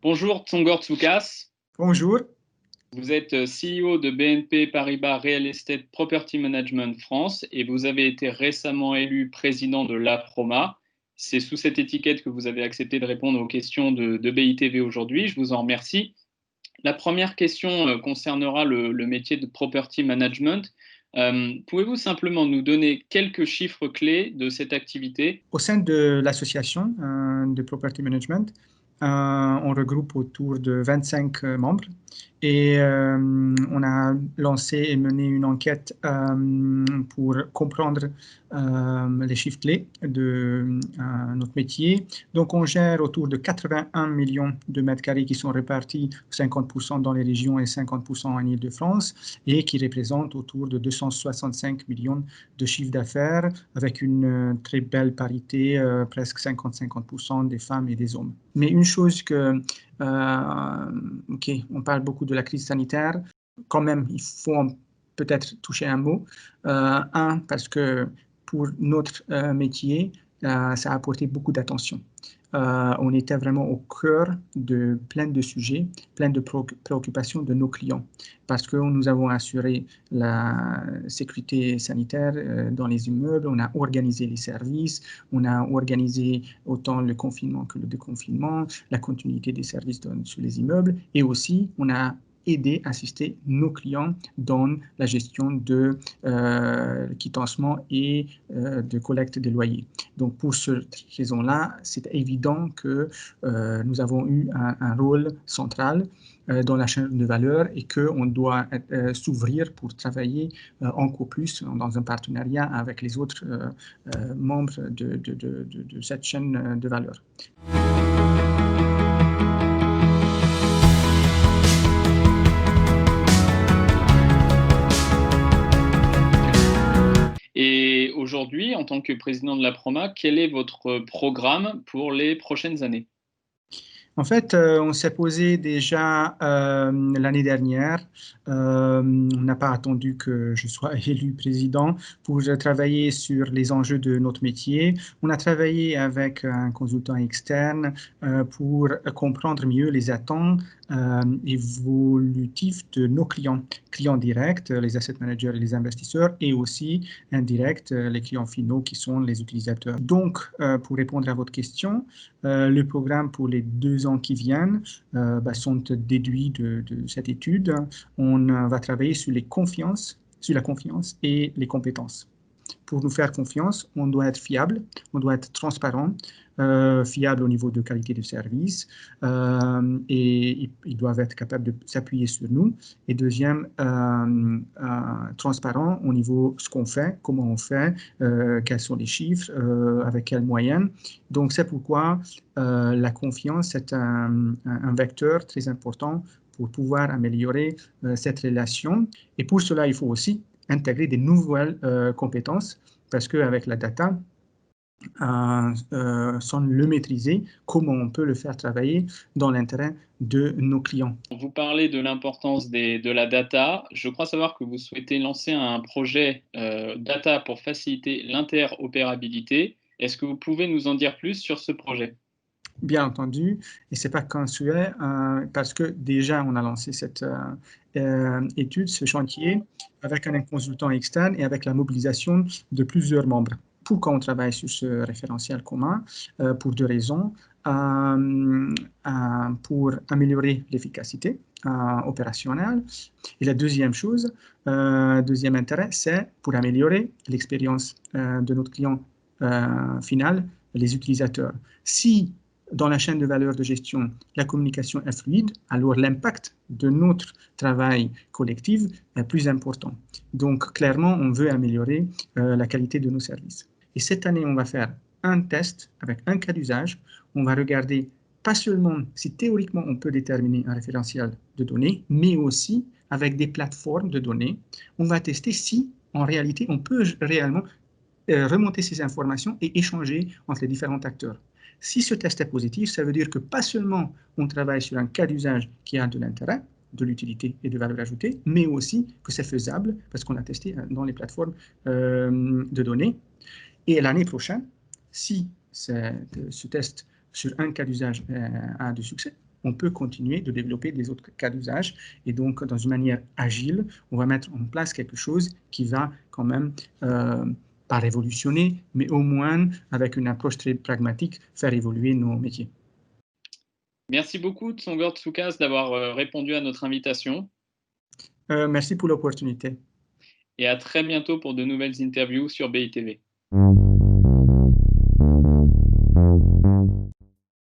Bonjour Tsongor Tsoukas, Bonjour. vous êtes CEO de BNP Paribas Real Estate Property Management France et vous avez été récemment élu président de l'APROMA. C'est sous cette étiquette que vous avez accepté de répondre aux questions de BITV aujourd'hui. Je vous en remercie. La première question concernera le métier de property management. Pouvez-vous simplement nous donner quelques chiffres clés de cette activité? Au sein de l'association de Property Management, on regroupe autour de 25 membres et on a lancé et mené une enquête pour comprendre les chiffres clés de notre métier. Donc, on gère autour de 81 millions de mètres carrés qui sont répartis 50% dans les régions et 50% en Île-de-France et qui représentent autour de 265 millions de chiffre d'affaires avec une très belle parité, presque 50-50% des femmes et des hommes. Mais une chose que, on parle beaucoup de la crise sanitaire, quand même, il faut peut-être toucher un mot. Parce que pour notre métier, ça a apporté beaucoup d'attention. On était vraiment au cœur de plein de sujets, plein de préoccupations de nos clients, parce que nous avons assuré la sécurité sanitaire dans les immeubles, on a organisé les services, on a organisé autant le confinement que le déconfinement, la continuité des services sur les immeubles, et aussi on a aider, assister nos clients dans la gestion de quittancement et de collecte des loyers. Donc, pour cette raison-là, c'est évident que nous avons eu un rôle central dans la chaîne de valeur et qu'on doit s'ouvrir pour travailler encore plus dans un partenariat avec les autres membres de cette chaîne de valeur. Et aujourd'hui, en tant que président de l'APROMA, quel est votre programme pour les prochaines années? En fait, on s'est posé déjà l'année dernière. On n'a pas attendu que je sois élu président pour travailler sur les enjeux de notre métier. On a travaillé avec un consultant externe pour comprendre mieux les attentes évolutifs de nos clients, clients directs, les asset managers et les investisseurs, et aussi indirects, les clients finaux qui sont les utilisateurs. Donc, pour répondre à votre question, le programme pour les 2 ans qui viennent sont déduits de cette étude. On va travailler sur la confiance et les compétences. Pour nous faire confiance, on doit être fiable, on doit être transparent, fiable au niveau de qualité de service et ils doivent être capables de s'appuyer sur nous. Et deuxième, transparent au niveau de ce qu'on fait, comment on fait, quels sont les chiffres, avec quels moyens. Donc, c'est pourquoi la confiance est un vecteur très important pour pouvoir améliorer cette relation. Et pour cela, il faut aussi intégrer des nouvelles compétences parce qu'avec la data, sans le maîtriser, comment on peut le faire travailler dans l'intérêt de nos clients. Vous parlez de l'importance de la data. Je crois savoir que vous souhaitez lancer un projet data pour faciliter l'interopérabilité. Est-ce que vous pouvez nous en dire plus sur ce projet? Bien entendu, et ce n'est pas qu'un souhait, parce que déjà on a lancé cette étude, ce chantier, avec un consultant externe et avec la mobilisation de plusieurs membres. Pourquoi on travaille sur ce référentiel commun? Pour 2 raisons. Pour améliorer l'efficacité opérationnelle. Et la deuxième chose, deuxième intérêt, c'est pour améliorer l'expérience de notre client final, les utilisateurs. Si dans la chaîne de valeur de gestion, la communication est fluide, alors l'impact de notre travail collectif est plus important. Donc, clairement, on veut améliorer la qualité de nos services. Et cette année, on va faire un test avec un cas d'usage. On va regarder pas seulement si théoriquement on peut déterminer un référentiel de données, mais aussi avec des plateformes de données. On va tester si, en réalité, on peut réellement remonter ces informations et échanger entre les différents acteurs. Si ce test est positif, ça veut dire que pas seulement on travaille sur un cas d'usage qui a de l'intérêt, de l'utilité et de valeur ajoutée, mais aussi que c'est faisable parce qu'on a testé dans les plateformes de données. Et l'année prochaine, si ce test sur un cas d'usage a du succès, on peut continuer de développer des autres cas d'usage. Et donc, dans une manière agile, on va mettre en place quelque chose qui va quand même, pas révolutionner, mais au moins, avec une approche très pragmatique, faire évoluer nos métiers. Merci beaucoup, Tsongor Tsoukas, d'avoir répondu à notre invitation. Merci pour l'opportunité. Et à très bientôt pour de nouvelles interviews sur BITV.